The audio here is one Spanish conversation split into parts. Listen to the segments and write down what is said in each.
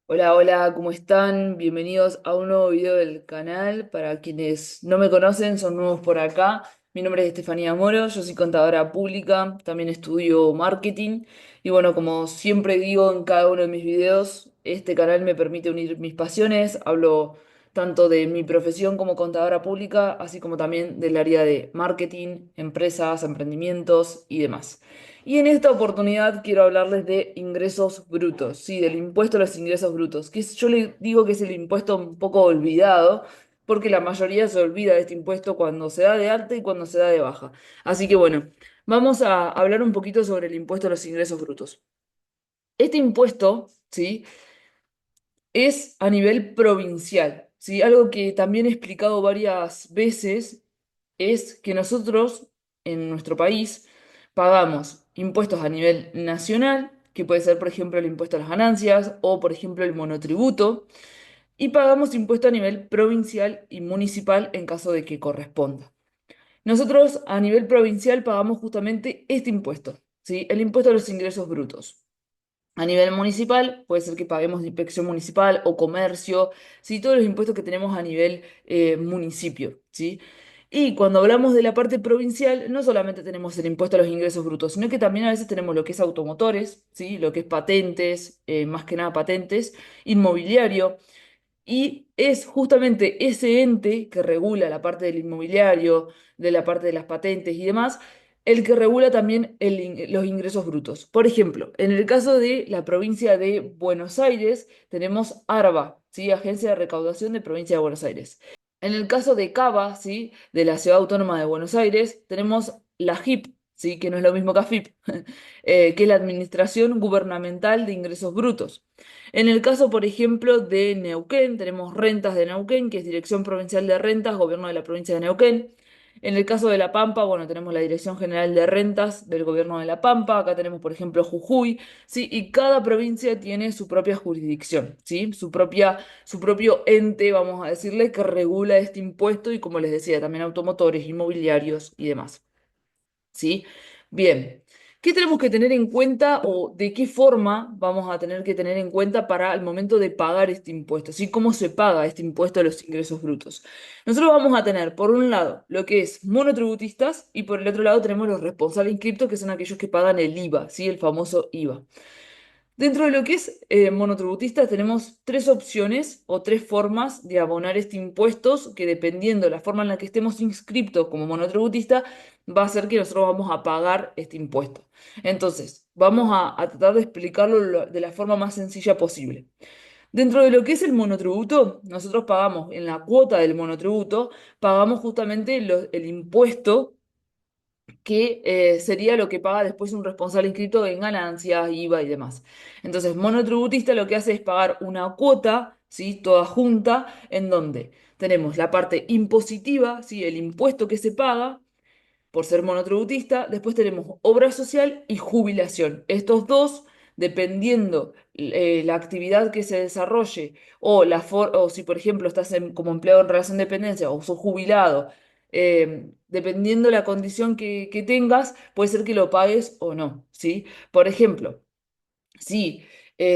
Hola, hola, ¿cómo están? Bienvenidos a un nuevo video del canal. Para quienes no me conocen, son nuevos por acá. Mi nombre es Estefanía Moro, yo soy contadora pública, también estudio marketing. Y bueno, como siempre digo en cada uno de mis videos, este canal me permite unir mis pasiones. Hablo tanto de mi profesión como contadora pública, así como también del área de marketing, empresas, emprendimientos y demás. Y en esta oportunidad quiero hablarles de ingresos brutos, sí, del impuesto a los ingresos brutos, yo le digo que es el impuesto un poco olvidado, porque la mayoría se olvida de este impuesto cuando se da de alta y cuando se da de baja. Así que bueno, vamos a hablar un poquito sobre el impuesto a los ingresos brutos. Este impuesto, ¿sí? Es a nivel provincial, ¿sí? Algo que también he explicado varias veces es que nosotros en nuestro país pagamos impuestos a nivel nacional, que puede ser, por ejemplo, el impuesto a las ganancias o, por ejemplo, el monotributo, y pagamos impuesto a nivel provincial y municipal en caso de que corresponda. Nosotros a nivel provincial pagamos justamente este impuesto, ¿sí? El impuesto a los ingresos brutos. A nivel municipal, puede ser que paguemos de inspección municipal o comercio, ¿sí? Todos los impuestos que tenemos a nivel municipio, ¿sí? Y cuando hablamos de la parte provincial, no solamente tenemos el impuesto a los ingresos brutos, sino que también a veces tenemos lo que es automotores, ¿sí? Lo que es patentes, más que nada patentes, inmobiliario. Y es justamente ese ente que regula la parte del inmobiliario, de la parte de las patentes y demás, el que regula también los ingresos brutos. Por ejemplo, en el caso de la provincia de Buenos Aires, tenemos ARBA, ¿sí? Agencia de Recaudación de Provincia de Buenos Aires. En el caso de Cava, ¿sí? De la Ciudad Autónoma de Buenos Aires, tenemos la AGIP, ¿sí? Que no es lo mismo que AFIP, que es la Administración Gubernamental de Ingresos Brutos. En el caso, por ejemplo, de Neuquén, tenemos Rentas de Neuquén, que es Dirección Provincial de Rentas, Gobierno de la provincia de Neuquén. En el caso de La Pampa, bueno, tenemos la Dirección General de Rentas del Gobierno de La Pampa. Acá tenemos, por ejemplo, Jujuy, ¿sí? Y cada provincia tiene su propia jurisdicción, ¿sí? Su propio ente, vamos a decirle, que regula este impuesto y, como les decía, también automotores, inmobiliarios y demás. ¿Sí? Bien, ¿qué tenemos que tener en cuenta o de qué forma vamos a tener que tener en cuenta para el momento de pagar este impuesto? ¿Sí? ¿Cómo se paga este impuesto a los ingresos brutos? Nosotros vamos a tener, por un lado, lo que es monotributistas y por el otro lado tenemos los responsables inscriptos, que son aquellos que pagan el IVA, ¿sí? El famoso IVA. Dentro de lo que es monotributista tenemos tres opciones o tres formas de abonar este impuesto que dependiendo de la forma en la que estemos inscriptos como monotributista va a ser que nosotros vamos a pagar este impuesto. Entonces, vamos a tratar de explicarlo de la forma más sencilla posible. Dentro de lo que es el monotributo, nosotros pagamos en la cuota del monotributo, pagamos justamente el impuesto que sería lo que paga después un responsable inscrito en ganancias, IVA y demás. Entonces, monotributista lo que hace es pagar una cuota, ¿sí? Toda junta, en donde tenemos la parte impositiva, ¿sí? El impuesto que se paga por ser monotributista. Después tenemos obra social y jubilación. Estos dos, dependiendo la actividad que se desarrolle o si, por ejemplo, estás como empleado en relación de dependencia o sos jubilado, dependiendo la condición que tengas, puede ser que lo pagues o no, ¿sí? Por ejemplo, si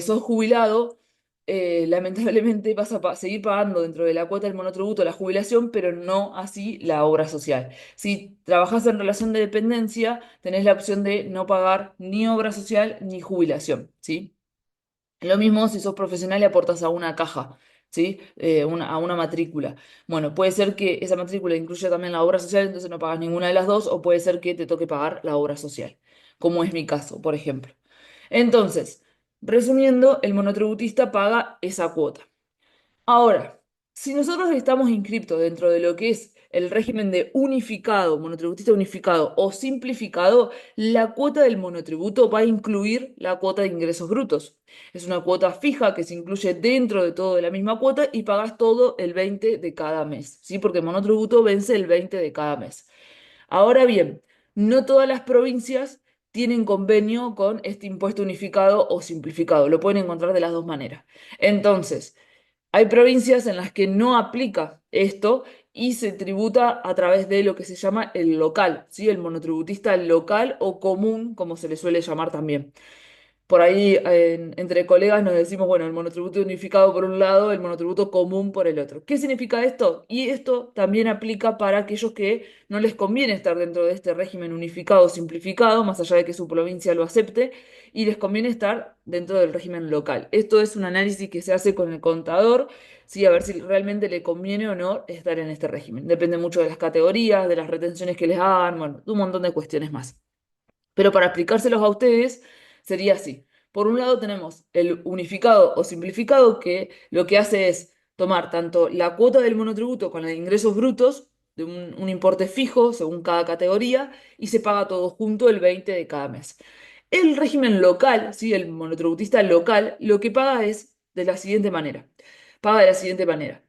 sos jubilado, lamentablemente vas a seguir pagando dentro de la cuota del monotributo la jubilación, pero no así la obra social. Si trabajás en relación de dependencia, tenés la opción de no pagar ni obra social ni jubilación, ¿sí? Lo mismo si sos profesional y aportas a una caja, ¿sí? A una matrícula. Bueno, puede ser que esa matrícula incluya también la obra social, entonces no pagas ninguna de las dos, o puede ser que te toque pagar la obra social, como es mi caso, por ejemplo. Entonces, resumiendo, el monotributista paga esa cuota. Ahora, si nosotros estamos inscriptos dentro de lo que es el régimen de unificado, monotributista unificado o simplificado, la cuota del monotributo va a incluir la cuota de ingresos brutos. Es una cuota fija que se incluye dentro de todo de la misma cuota y pagas todo el 20 de cada mes, ¿sí? Porque el monotributo vence el 20 de cada mes. Ahora bien, no todas las provincias tienen convenio con este impuesto unificado o simplificado. Lo pueden encontrar de las dos maneras. Entonces, hay provincias en las que no aplica esto y se tributa a través de lo que se llama el local, ¿sí? El monotributista local o común, como se le suele llamar también. Por ahí entre colegas nos decimos, bueno, el monotributo unificado por un lado, el monotributo común por el otro. ¿Qué significa esto? Y esto también aplica para aquellos que no les conviene estar dentro de este régimen unificado o simplificado, más allá de que su provincia lo acepte, y les conviene estar dentro del régimen local. Esto es un análisis que se hace con el contador, ¿sí? A ver si realmente le conviene o no estar en este régimen. Depende mucho de las categorías, de las retenciones que les hagan, bueno, de un montón de cuestiones más. Pero para explicárselos a ustedes, sería así. Por un lado tenemos el unificado o simplificado, que lo que hace es tomar tanto la cuota del monotributo con los ingresos brutos, de un importe fijo según cada categoría, y se paga todo junto el 20 de cada mes. El régimen local, ¿sí? El monotributista local, lo que paga es de la siguiente manera. Paga de la siguiente manera.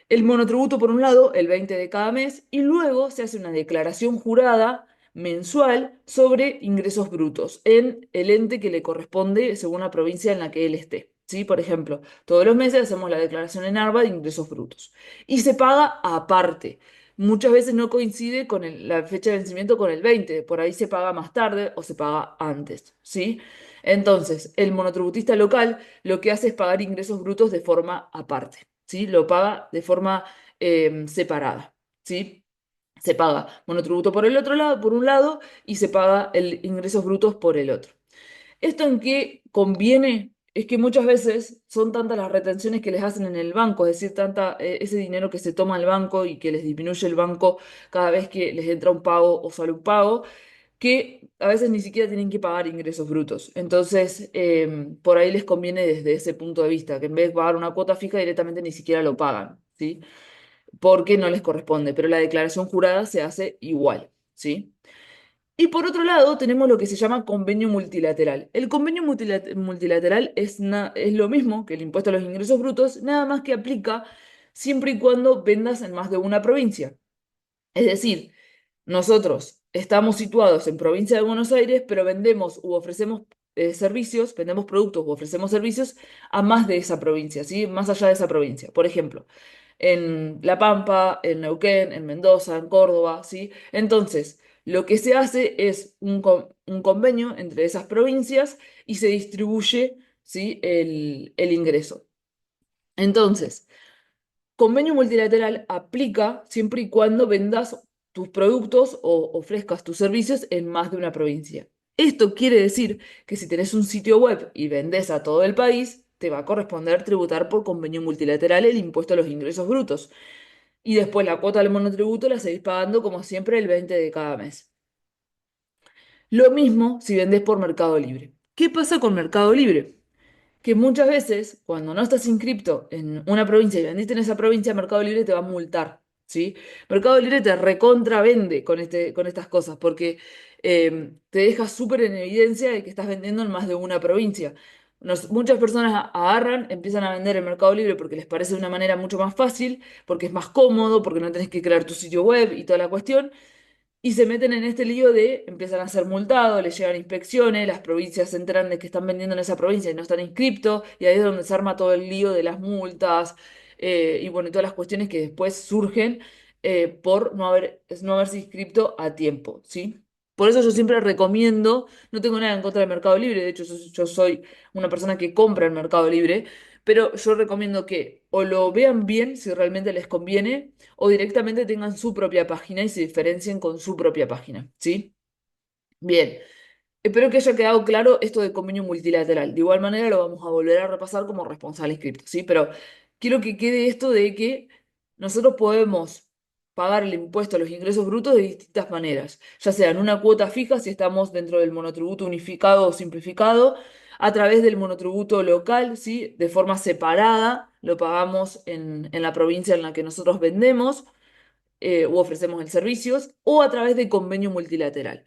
El monotributo por un lado, el 20 de cada mes, y luego se hace una declaración jurada mensual sobre ingresos brutos en el ente que le corresponde según la provincia en la que él esté. ¿Sí? Por ejemplo, todos los meses hacemos la declaración en ARBA de ingresos brutos. Y se paga aparte. Muchas veces no coincide con la fecha de vencimiento con el 20, por ahí se paga más tarde o se paga antes, ¿sí? Entonces, el monotributista local lo que hace es pagar ingresos brutos de forma aparte, ¿sí? Lo paga de forma separada, ¿sí? Se paga monotributo por el otro lado, por un lado, y se paga el ingresos brutos por el otro. ¿Esto en qué conviene? Es que muchas veces son tantas las retenciones que les hacen en el banco, es decir, ese dinero que se toma el banco y que les disminuye el banco cada vez que les entra un pago o sale un pago, que a veces ni siquiera tienen que pagar ingresos brutos. Entonces, por ahí les conviene desde ese punto de vista, que en vez de pagar una cuota fija directamente ni siquiera lo pagan, ¿sí? Porque no les corresponde, pero la declaración jurada se hace igual, ¿sí? Y por otro lado, tenemos lo que se llama convenio multilateral. El convenio multilateral es lo mismo que el impuesto a los ingresos brutos, nada más que aplica siempre y cuando vendas en más de una provincia. Es decir, nosotros estamos situados en provincia de Buenos Aires, pero vendemos u ofrecemos servicios, vendemos productos u ofrecemos servicios a más de esa provincia, ¿sí? Más allá de esa provincia. Por ejemplo, en La Pampa, en Neuquén, en Mendoza, en Córdoba, ¿sí? Entonces, lo que se hace es un convenio entre esas provincias y se distribuye, ¿sí? El ingreso. Entonces, convenio multilateral aplica siempre y cuando vendas tus productos o ofrezcas tus servicios en más de una provincia. Esto quiere decir que si tenés un sitio web y vendés a todo el país, te va a corresponder tributar por convenio multilateral el impuesto a los ingresos brutos. Y después la cuota del monotributo la seguís pagando como siempre el 20 de cada mes. Lo mismo si vendés por Mercado Libre. ¿Qué pasa con Mercado Libre? Que muchas veces, cuando no estás inscripto en una provincia y vendiste en esa provincia, Mercado Libre te va a multar, ¿sí? Mercado Libre te recontravende con estas cosas, porque te deja súper en evidencia de que estás vendiendo en más de una provincia. Muchas personas agarran, empiezan a vender en Mercado Libre porque les parece de una manera mucho más fácil, porque es más cómodo, porque no tenés que crear tu sitio web y toda la cuestión. Y se meten en este lío de empiezan a ser multados, les llegan inspecciones, las provincias se enteran de que están vendiendo en esa provincia y no están inscriptos, y ahí es donde se arma todo el lío de las multas, y bueno, y todas las cuestiones que después surgen por no haberse inscrito a tiempo, ¿sí? Por eso yo siempre recomiendo, no tengo nada en contra del Mercado Libre, de hecho yo soy una persona que compra en Mercado Libre, pero yo recomiendo que o lo vean bien si realmente les conviene o directamente tengan su propia página y se diferencien con su propia página, ¿sí? Bien, espero que haya quedado claro esto de convenio multilateral. De igual manera lo vamos a volver a repasar como responsable inscripto, ¿sí? Pero quiero que quede esto de que nosotros podemos pagar el impuesto a los ingresos brutos de distintas maneras, ya sea en una cuota fija si estamos dentro del monotributo unificado o simplificado, a través del monotributo local, ¿sí? De forma separada, lo pagamos en la provincia en la que nosotros vendemos u ofrecemos el servicio, o a través de convenio multilateral.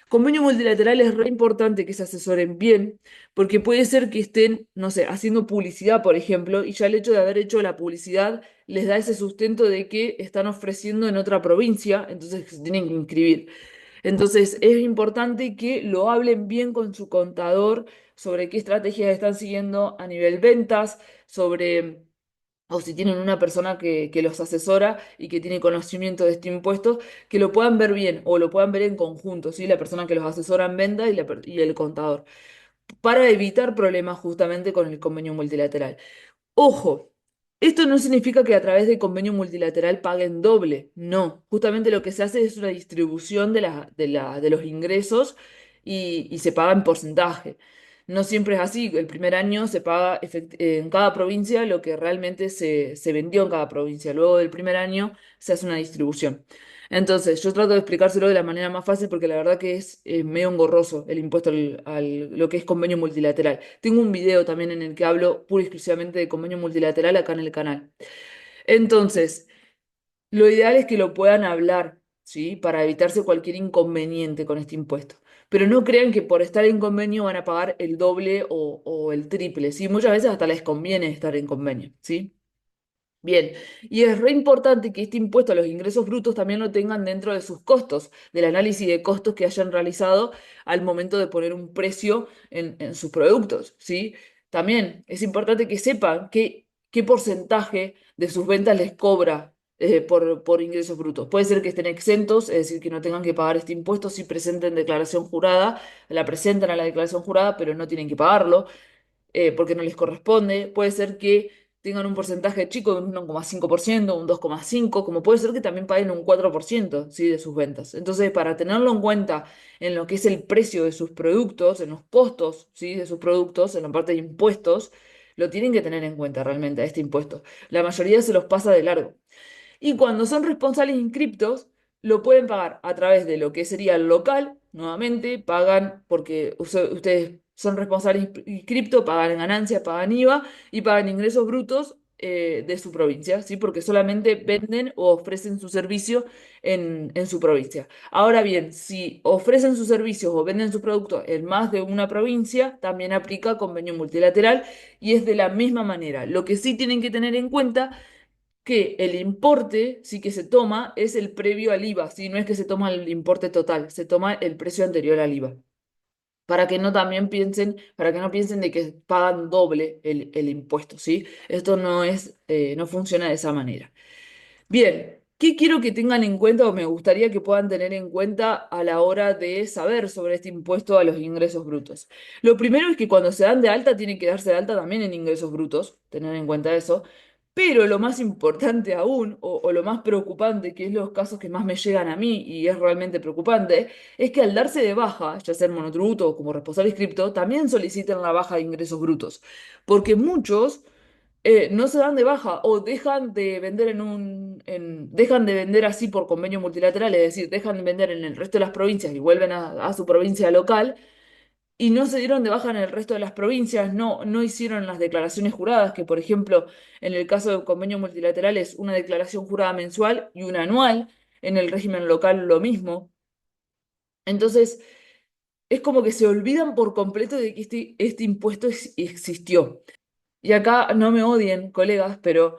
Convenio multilateral es re importante que se asesoren bien, porque puede ser que estén, no sé, haciendo publicidad, por ejemplo, y ya el hecho de haber hecho la publicidad les da ese sustento de que están ofreciendo en otra provincia, entonces se tienen que inscribir. Entonces es importante que lo hablen bien con su contador sobre qué estrategias están siguiendo a nivel ventas, sobre o si tienen una persona que los asesora y que tiene conocimiento de este impuesto, que lo puedan ver bien o lo puedan ver en conjunto, ¿sí? La persona que los asesora en venta y el contador. para evitar problemas justamente con el convenio multilateral. Ojo, esto no significa que a través del convenio multilateral paguen doble, no. Justamente lo que se hace es una distribución de los ingresos y se paga en porcentaje. No siempre es así. El primer año se paga en cada provincia lo que realmente se vendió en cada provincia. Luego del primer año se hace una distribución. Entonces, yo trato de explicárselo de la manera más fácil porque la verdad que es medio engorroso el impuesto lo que es convenio multilateral. Tengo un video también en el que hablo pura y exclusivamente de convenio multilateral acá en el canal. Entonces, lo ideal es que lo puedan hablar, ¿sí? Para evitarse cualquier inconveniente con este impuesto. Pero no crean que por estar en convenio van a pagar el doble o el triple, ¿sí? Muchas veces hasta les conviene estar en convenio, ¿sí? Bien, y es re importante que este impuesto a los ingresos brutos también lo tengan dentro de sus costos, del análisis de costos que hayan realizado al momento de poner un precio en sus productos, ¿sí? También es importante que sepan qué porcentaje de sus ventas les cobra por ingresos brutos. Puede ser que estén exentos, es decir, que no tengan que pagar este impuesto si presenten declaración jurada, la presentan a la declaración jurada, pero no tienen que pagarlo porque no les corresponde. Puede ser que tengan un porcentaje chico de un 1,5%, un 2,5%, como puede ser que también paguen un 4%, ¿sí? De sus ventas. Entonces, para tenerlo en cuenta en lo que es el precio de sus productos, en los costos, ¿sí? De sus productos, en la parte de impuestos, lo tienen que tener en cuenta realmente a este impuesto. La mayoría se los pasa de largo. Y cuando son responsables inscriptos, lo pueden pagar a través de lo que sería el local, nuevamente, pagan porque ustedes son responsables inscriptos, pagan ganancias, pagan IVA y pagan ingresos brutos de su provincia, ¿sí? Porque solamente venden o ofrecen su servicio en su provincia. Ahora bien, si ofrecen sus servicios o venden sus productos en más de una provincia, también aplica convenio multilateral y es de la misma manera. Lo que sí tienen que tener en cuenta que el importe sí que se toma es el previo al IVA, ¿sí? No es que se toma el importe total, se toma el precio anterior al IVA. Para que no piensen de que pagan doble el impuesto, ¿sí? Esto no funciona de esa manera. Bien, ¿qué quiero que tengan en cuenta o me gustaría que puedan tener en cuenta a la hora de saber sobre este impuesto a los ingresos brutos? Lo primero es que cuando se dan de alta tienen que darse de alta también en ingresos brutos, tener en cuenta eso. Pero lo más importante aún, o lo más preocupante, que es los casos que más me llegan a mí y es realmente preocupante, es que al darse de baja, ya sea en monotributo o como responsable inscripto, también soliciten la baja de ingresos brutos. Porque muchos no se dan de baja o dejan de vender dejan de vender así por convenio multilateral, es decir, dejan de vender en el resto de las provincias y vuelven a su provincia local y no se dieron de baja en el resto de las provincias, no hicieron las declaraciones juradas, que por ejemplo, en el caso de convenio multilateral es una declaración jurada mensual y una anual, en el régimen local lo mismo. Entonces, es como que se olvidan por completo de que este impuesto existió. Y acá no me odien, colegas, pero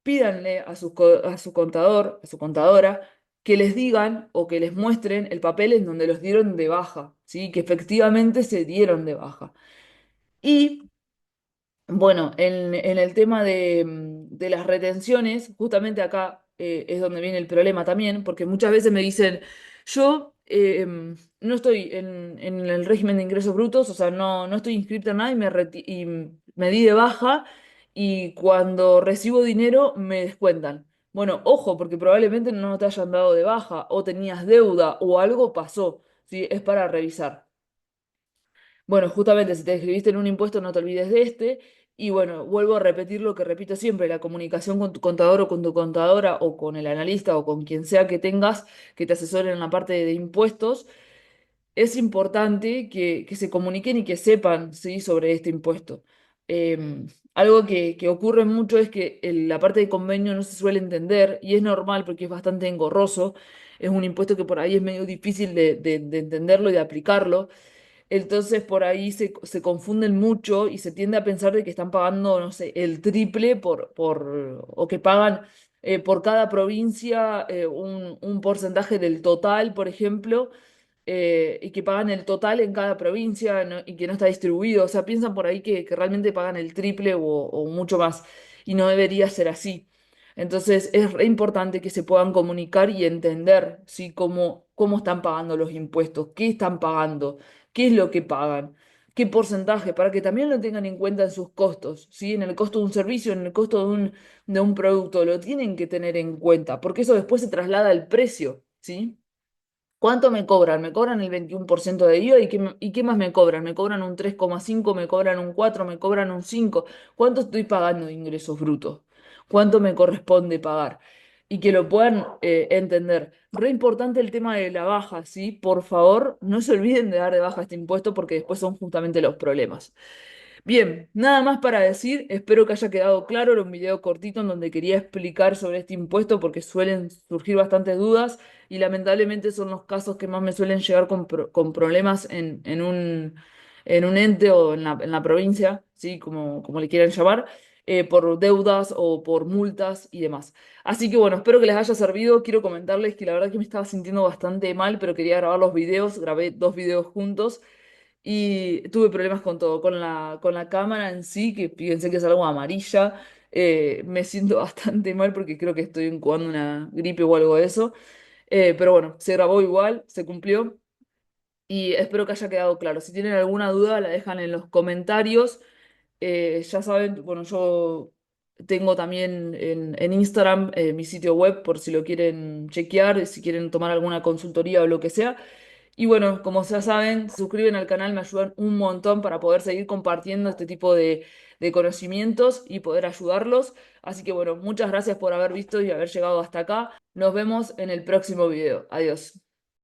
pídanle a su contador, a su contadora, que les digan o que les muestren el papel en donde los dieron de baja, ¿sí? Que efectivamente se dieron de baja. Y bueno, en el tema de las retenciones, justamente acá es donde viene el problema también, porque muchas veces me dicen, yo no estoy en el régimen de ingresos brutos, o sea, no estoy inscrita en nada y me di de baja y cuando recibo dinero me descuentan. Bueno, ojo, porque probablemente no te hayan dado de baja o tenías deuda o algo pasó, ¿sí? Es para revisar. Bueno, justamente si te inscribiste en un impuesto, no te olvides de este. Y bueno, vuelvo a repetir lo que repito siempre, la comunicación con tu contador o con tu contadora o con el analista o con quien sea que tengas que te asesore en la parte de impuestos, es importante que se comuniquen y que sepan, ¿sí? Sobre este impuesto. Algo que ocurre mucho es que la parte de convenio no se suele entender y es normal porque es bastante engorroso. Es un impuesto que por ahí es medio difícil de entenderlo y de aplicarlo. Entonces por ahí se confunden mucho y se tiende a pensar de que están pagando, no sé, el triple o que pagan por cada provincia un porcentaje del total, por ejemplo, y que pagan el total en cada provincia, y que no está distribuido. O sea, piensan por ahí que realmente pagan el triple o mucho más y no debería ser así. Entonces es re importante que se puedan comunicar y entender, ¿sí? Cómo están pagando los impuestos, qué están pagando, qué es lo que pagan. qué porcentaje, para que también lo tengan en cuenta en sus costos, ¿sí? En el costo de un servicio, en el costo de un producto, lo tienen que tener en cuenta, porque eso después se traslada al precio, ¿sí? ¿Cuánto me cobran? Me cobran el 21% de IVA y qué más me cobran? Me cobran un 3,5, me cobran un 4, me cobran un 5. ¿Cuánto estoy pagando de ingresos brutos? ¿Cuánto me corresponde pagar? Y que lo puedan entender. Re importante el tema de la baja, ¿sí? Por favor, no se olviden de dar de baja este impuesto porque después son justamente los problemas. Bien, nada más para decir, espero que haya quedado claro, era un video cortito en donde quería explicar sobre este impuesto porque suelen surgir bastantes dudas y lamentablemente son los casos que más me suelen llegar con problemas en un ente o en la provincia, ¿sí? Como le quieran llamar, por deudas o por multas y demás. Así que bueno, espero que les haya servido. Quiero comentarles que la verdad que me estaba sintiendo bastante mal, pero quería grabar los videos, grabé dos videos juntos. Y tuve problemas con todo, con la cámara en sí, que pensé que es algo amarilla. Me siento bastante mal porque creo que estoy incubando una gripe o algo de eso. Pero bueno, se grabó igual, se cumplió y espero que haya quedado claro. Si tienen alguna duda, la dejan en los comentarios. Ya saben, bueno, yo tengo también en Instagram mi sitio web por si lo quieren chequear, si quieren tomar alguna consultoría o lo que sea. Y bueno, como ya saben, se suscriben al canal, me ayudan un montón para poder seguir compartiendo este tipo de conocimientos y poder ayudarlos. Así que bueno, muchas gracias por haber visto y haber llegado hasta acá. Nos vemos en el próximo video. Adiós.